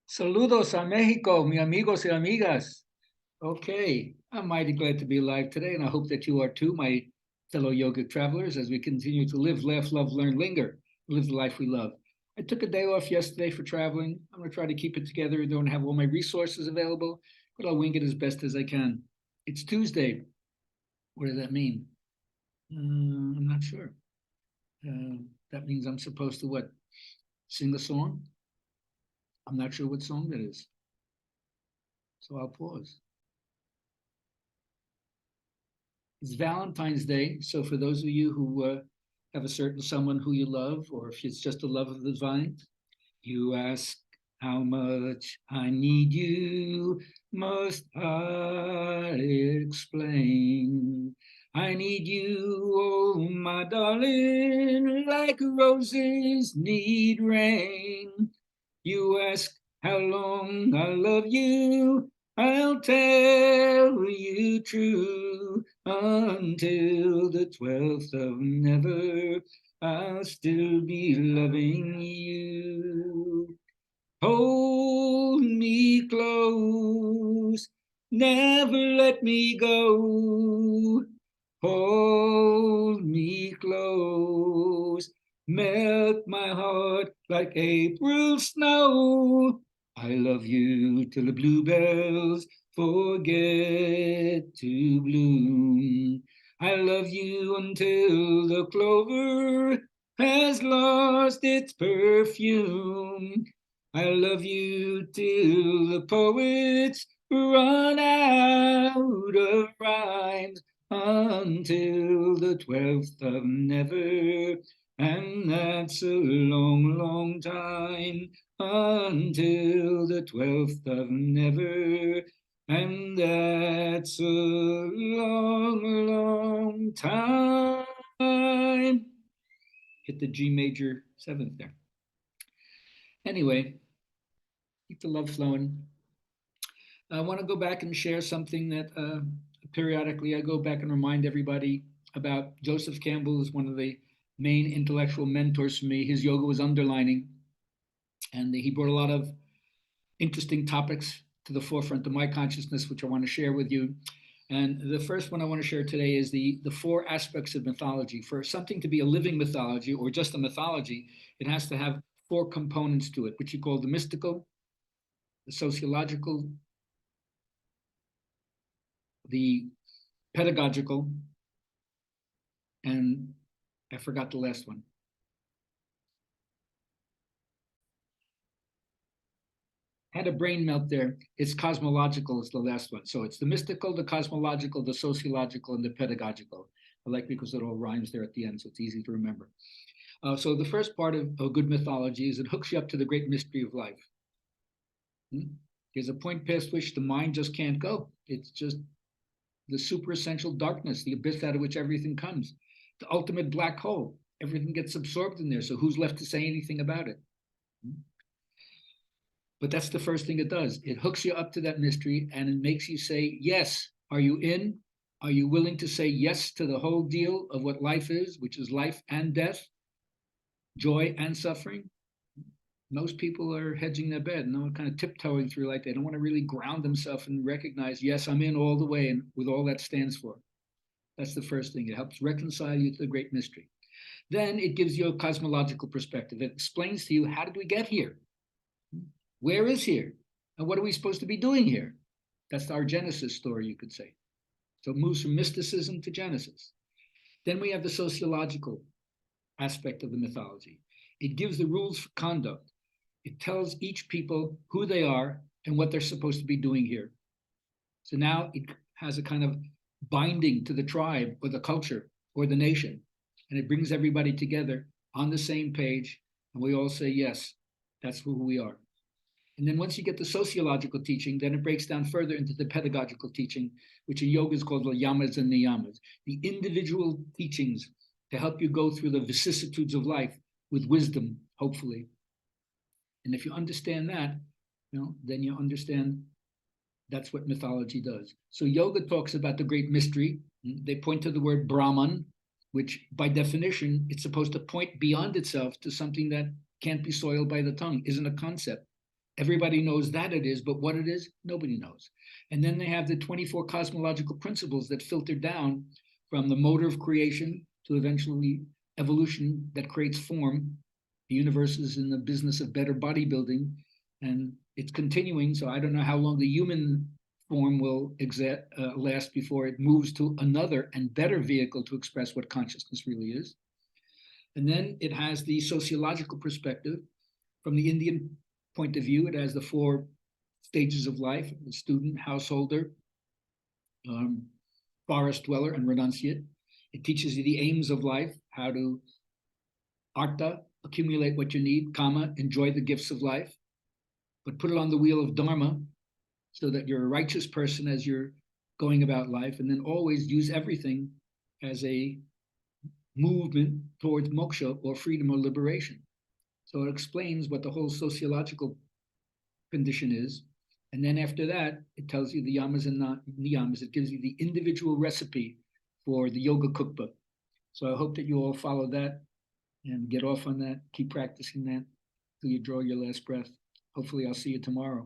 Saludos a Mexico, mi amigos y amigas. Okay, I'm mighty glad to be alive today, and I hope that you are too, my fellow yogic travelers, as we continue to live, laugh, love, learn, linger, live the life we love. I took a day off yesterday for traveling. I'm going to try to keep it together and don't have all my resources available, but I'll wing it as best as I can. It's Tuesday. What does that mean? I'm not sure. That means I'm supposed to what? Sing a song? I'm not sure what song that is. So I'll pause. It's Valentine's Day, so for those of you who have a certain someone who you love, or if it's just a love of the divine, you ask how much I need you, must I explain? I need you, oh my darling, like roses need rain. You ask how long I love you, I'll tell you true until the 12th of never. I'll still be loving you. Hold me close, never let me go. Hold me close, melt my heart like April snow. I love you till the bluebells forget to bloom. I love you until the clover has lost its perfume. I love you till the poets run out of rhymes, until the 12th of never, and that's a long, long time, until the 12th of never, and that's a long, long time. Hit the G major 7th there. Anyway, keep the love flowing. I want to go back and share something that periodically I go back and remind everybody about. Joseph Campbell is one of the main intellectual mentors for me. His yoga was underlining, and he brought a lot of interesting topics to the forefront of my consciousness, which I want to share with you. And the first one I want to share today is the four aspects of mythology. For something to be a living mythology or just a mythology, it has to have four components to it, which you call the mystical, the sociological, the pedagogical, and I forgot the last one. Had a brain melt there. It's cosmological is the last one. So it's the mystical, the cosmological, the sociological, and the pedagogical. I like because it all rhymes there at the end, so it's easy to remember. So the first part of a good mythology is it hooks you up to the great mystery of life. There's a point past which the mind just can't go. It's just the super essential darkness, the abyss out of which everything comes, the ultimate black hole. Everything gets absorbed in there. So who's left to say anything about it? But that's the first thing it does. It hooks you up to that mystery and it makes you say, yes, are you in? Are you willing to say yes to the whole deal of what life is, which is life and death, joy and suffering? Most people are hedging their bet and they're kind of tiptoeing through, like they don't want to really ground themselves and recognize, yes, I'm in all the way and with all that stands for. That's the first thing. It helps reconcile you to the great mystery. Then it gives you a cosmological perspective. It explains to you, how did we get here? Where is here? And what are we supposed to be doing here? That's our Genesis story, you could say. So it moves from mysticism to Genesis. Then we have the sociological aspect of the mythology. It gives the rules for conduct. It tells each people who they are and what they're supposed to be doing here. So now it has a kind of binding to the tribe or the culture or the nation. And it brings everybody together on the same page. And we all say, yes, that's who we are. And then once you get the sociological teaching, then it breaks down further into the pedagogical teaching, which in yoga is called the yamas and niyamas, the individual teachings to help you go through the vicissitudes of life with wisdom, hopefully. And if you understand that, then you understand that's what mythology does. So yoga talks about the great mystery. They point to the word Brahman, which by definition, it's supposed to point beyond itself to something that can't be soiled by the tongue, isn't a concept. Everybody knows that it is, but what it is, nobody knows. And then they have the 24 cosmological principles that filter down from the motor of creation to eventually evolution that creates form. The universe is in the business of better bodybuilding, and it's continuing. So I don't know how long the human form will last before it moves to another and better vehicle to express what consciousness really is. And then it has the sociological perspective. From the Indian point of view, it has the 4 stages of life: the student, householder, forest dweller, and renunciate. It teaches you the aims of life, how to artha, accumulate what you need, kama, enjoy the gifts of life, but put it on the wheel of dharma so that you're a righteous person as you're going about life, and then always use everything as a movement towards moksha, or freedom or liberation. So it explains what the whole sociological condition is. And then after that, it tells you the yamas and niyamas. It gives you the individual recipe for the yoga cookbook. So I hope that you all follow that and get off on that. Keep practicing that till you draw your last breath. Hopefully I'll see you tomorrow.